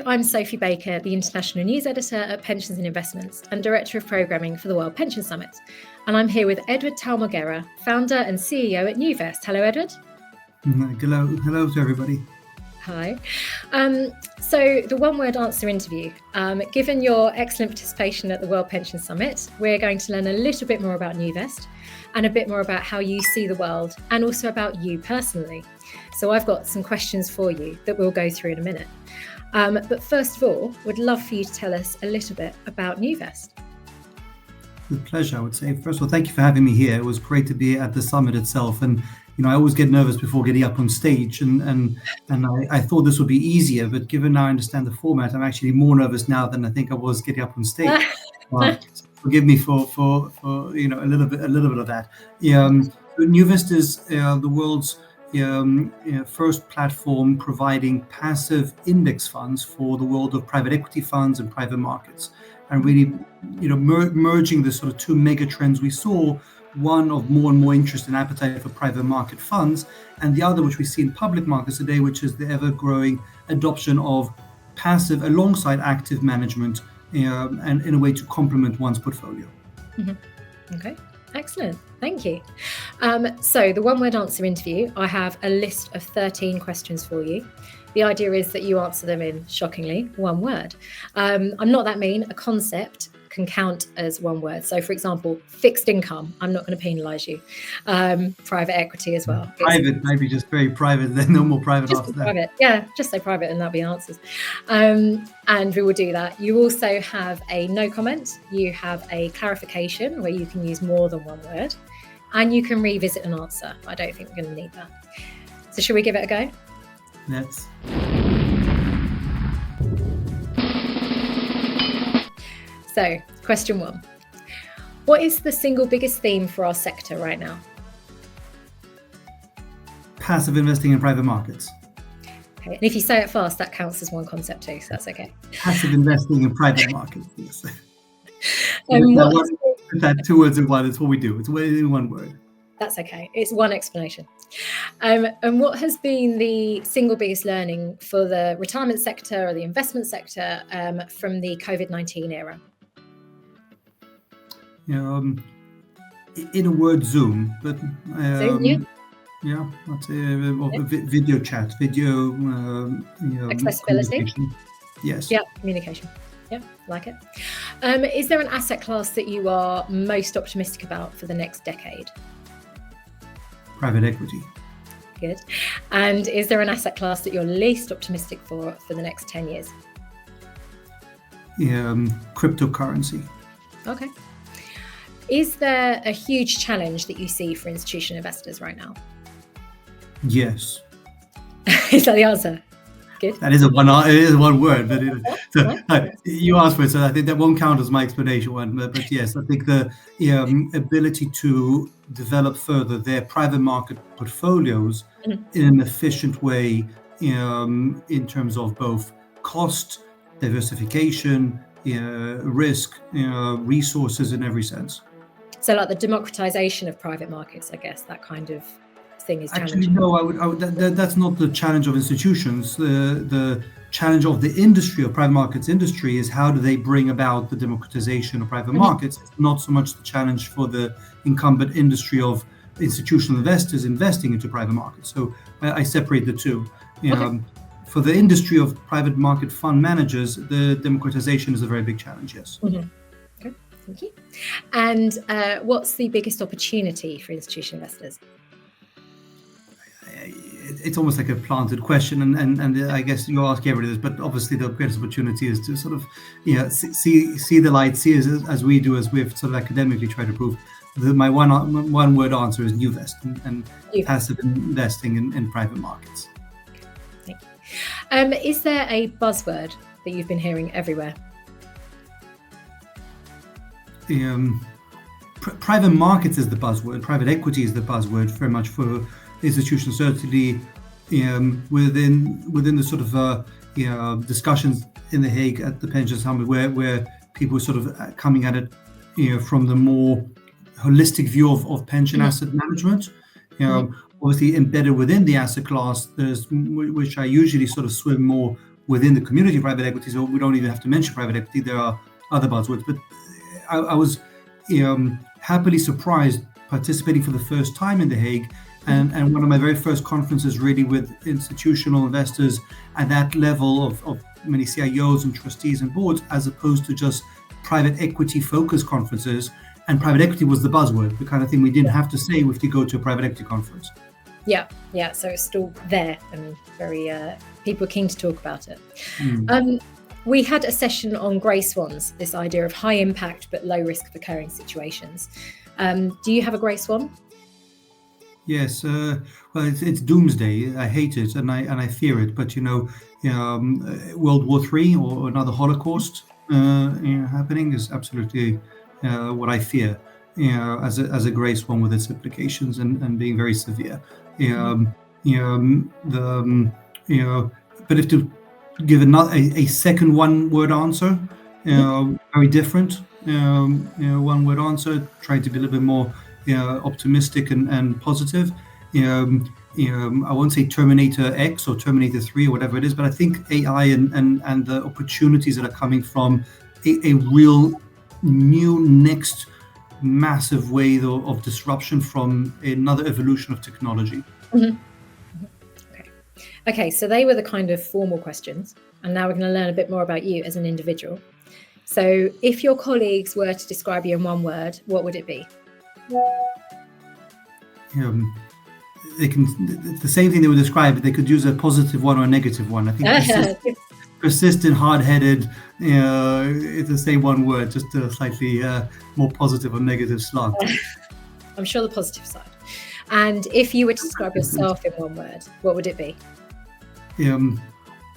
I'm Sophie Baker, the International News Editor at Pensions and Investments and Director of Programming for the World Pension Summit. And I'm here with Edward Talmor-Gera, Founder and CEO at NewVest. Hello, Edward. Hello to everybody. Hi. So the one-word answer interview. Given your excellent participation at the World Pension Summit, we're going to learn a little bit more about NewVest and a bit more about how you see the world and also about you personally. So I've got some questions for you that we'll go through in a minute. But first of all, would love for you to tell us a little bit about NewVest. With pleasure, I would say. First of all, thank you for having me here. It was great to be at the summit itself. And, I always get nervous before getting up on stage. And I thought this would be easier, but given now I understand the format, I'm actually more nervous now than I think I was getting up on stage. So forgive me for a little bit of that. NewVest is the world's first platform providing passive index funds for the world of private equity funds and private markets, and really, merging the sort of two mega trends we saw. One of more and more interest and appetite for private market funds, and the other, which we see in public markets today, which is the ever-growing adoption of passive alongside active management, and in a way to complement one's portfolio. Mm-hmm. Okay, excellent. Thank you. So the one-word answer interview, I have a list of 13 questions for you. The idea is that you answer them in, shockingly, one word. I'm not that mean. A concept can count as one word. So, for example, fixed income, I'm not going to penalise you. Private equity as well. Private, maybe just very private, then no more private just after that. Private. Yeah, just say private and that'll be answers. And we will do that. You also have a no comment. You have a clarification where you can use more than one word. And you can revisit an answer. I don't think we're going to need that. So should we give it a go? Let's. So, question one. What is the single biggest theme for our sector right now? Passive investing in private markets. Okay. And if you say it fast, that counts as one concept too, so that's okay. Passive investing in private markets, yes. Put that two words in one, it's what we do. It's in one word. That's okay. It's one explanation. And what has been the single biggest learning for the retirement sector or the investment sector from the COVID-19 era? In a word, Zoom, but Zoom, yeah, that's video chat, video accessibility. Yes. Yeah, communication. Yeah, like it. Is there an asset class that you are most optimistic about for the next decade? Private equity. Good. And is there an asset class that you're least optimistic for the next 10 years? Cryptocurrency. Okay. Is there a huge challenge that you see for institutional investors right now? Yes. Is that the answer? Good. That is one word, but you asked for it, so I think that won't count as my explanation one. But yes, I think the ability to develop further their private market portfolios in an efficient way, in terms of both cost, diversification, risk, resources in every sense. So, like the democratization of private markets, I guess that kind of thing is challenging. Actually, no, I would that's not the challenge of institutions. The challenge of the industry, of private markets industry, is how do they bring about the democratization of private markets. It's not so much the challenge for the incumbent industry of institutional investors investing into private markets. So I separate the two. Okay. For the industry of private market fund managers, the democratization is a very big challenge, yes. Mm-hmm. Okay, thank you. And what's the biggest opportunity for institutional investors? It's almost like a planted question, and I guess you ask everybody this, but obviously the greatest opportunity is to sort of see the light, see as we do, as we've sort of academically tried to prove. My one word answer is NewVest and passive investing in private markets. Thank you. Is there a buzzword that you've been hearing everywhere? Private markets is the buzzword. Private equity is the buzzword very much for institutions, certainly within the sort of discussions in The Hague at the Pension Summit, where people are sort of coming at it from the more holistic view of pension asset management. Obviously embedded within the asset class, which I usually sort of swim more within the community of private equity, so we don't even have to mention private equity. There are other buzzwords, but I was happily surprised participating for the first time in The Hague, and one of my very first conferences really with institutional investors at that level of many CIOs and trustees and boards, as opposed to just private equity focused conferences. And private equity was the buzzword, the kind of thing we didn't have to say if you go to a private equity conference. Yeah. So it's still there and very people are keen to talk about it. We had a session on grey swans, this idea of high impact but low risk of occurring situations. Do you have a grey swan? Yes, well, it's doomsday. I hate it and I fear it. But World War III or another Holocaust happening is absolutely what I fear. As a grey swan with its implications and being very severe. But if to give a second one-word answer, very different. One-word answer, trying to be a little bit more optimistic and positive. I won't say Terminator X or Terminator 3 or whatever it is, but I think AI and the opportunities that are coming from a real new next massive wave of disruption from another evolution of technology. Okay, so they were the kind of formal questions, and now we're going to learn a bit more about you as an individual. So if your colleagues were to describe you in one word, what would it be? It's the same thing they would describe, but they could use a positive one or a negative one. I think persistent, hard-headed, it's the same one word, just a slightly more positive or negative slant. I'm sure the positive side. And if you were to describe yourself in one word, what would it be?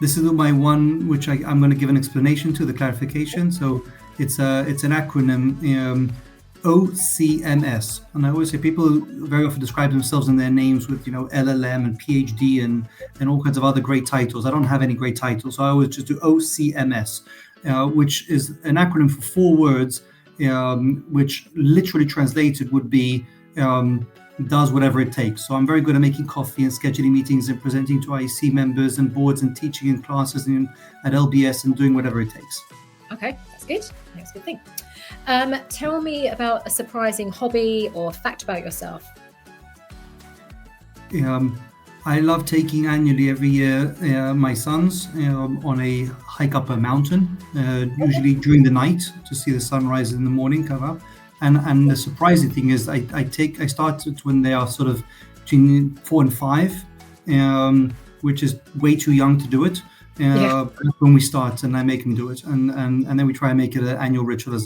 This is my one, which I'm going to give an explanation to, the clarification. So it's an acronym, OCMS. And I always say people very often describe themselves in their names with, LLM and PhD and all kinds of other great titles. I don't have any great titles, so I always just do OCMS, which is an acronym for 4 words, which literally translated would be does whatever it takes. So I'm very good at making coffee and scheduling meetings and presenting to IEC members and boards and teaching in classes and at LBS and doing whatever it takes. Okay, that's good. That's a good thing. Tell me about a surprising hobby or fact about yourself. I love taking annually every year my sons on a hike up a mountain, usually during the night to see the sunrise in the morning come up. And the surprising thing is I started when they are sort of between 4 and 5, which is way too young to do it. When we start, and I make them do it, and then we try and make it an annual ritual as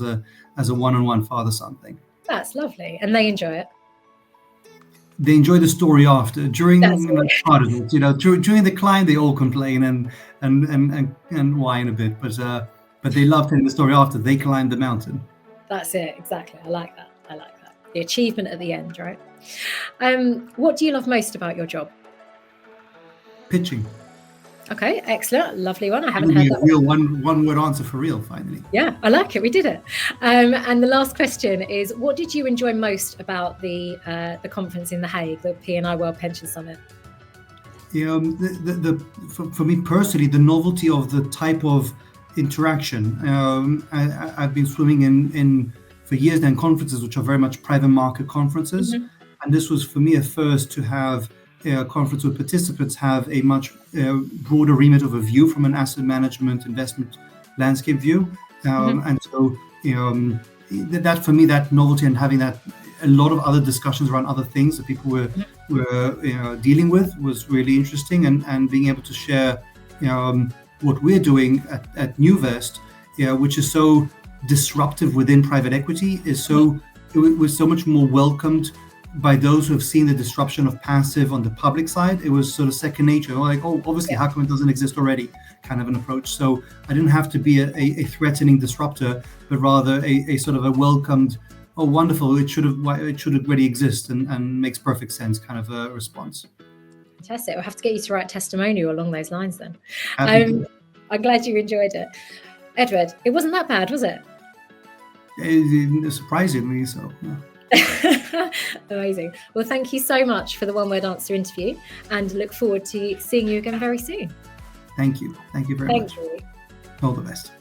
a one-on-one father-son thing. That's lovely, and they enjoy it. They enjoy the story after. During part of it, during the climb, they all complain and whine a bit, but they love telling the story after they climb the mountain. That's it, exactly. I like that. The achievement at the end, right? What do you love most about your job? Pitching. Okay, excellent. Lovely one. I haven't heard that. Real one-word answer for real, finally. Yeah, I like it. We did it. And the last question is, what did you enjoy most about the conference in The Hague, the P&I World Pension Summit? For me personally, the novelty of the type of interaction. I've been swimming in for years now in conferences which are very much private market conferences, and this was for me a first to have a conference with participants have a much broader remit of a view from an asset management investment landscape view, and so that for me, that novelty and having that a lot of other discussions around other things that people were dealing with was really interesting, and being able to share what we're doing at NewVest, which is so disruptive within private equity, it was so much more welcomed by those who have seen the disruption of passive on the public side. It was sort of second nature, like, oh, obviously, how come it doesn't exist already, kind of an approach. So I didn't have to be a threatening disruptor, but rather a sort of a welcomed, oh, wonderful, it should already exist and makes perfect sense kind of a response. Fantastic. We'll have to get you to write testimonial along those lines then. I'm glad you enjoyed it. Edward, it wasn't that bad, was it? Surprisingly so, yeah. Amazing. Well, thank you so much for the one-word answer interview, and look forward to seeing you again very soon. Thank you. Thank you very much. Thank you. All the best.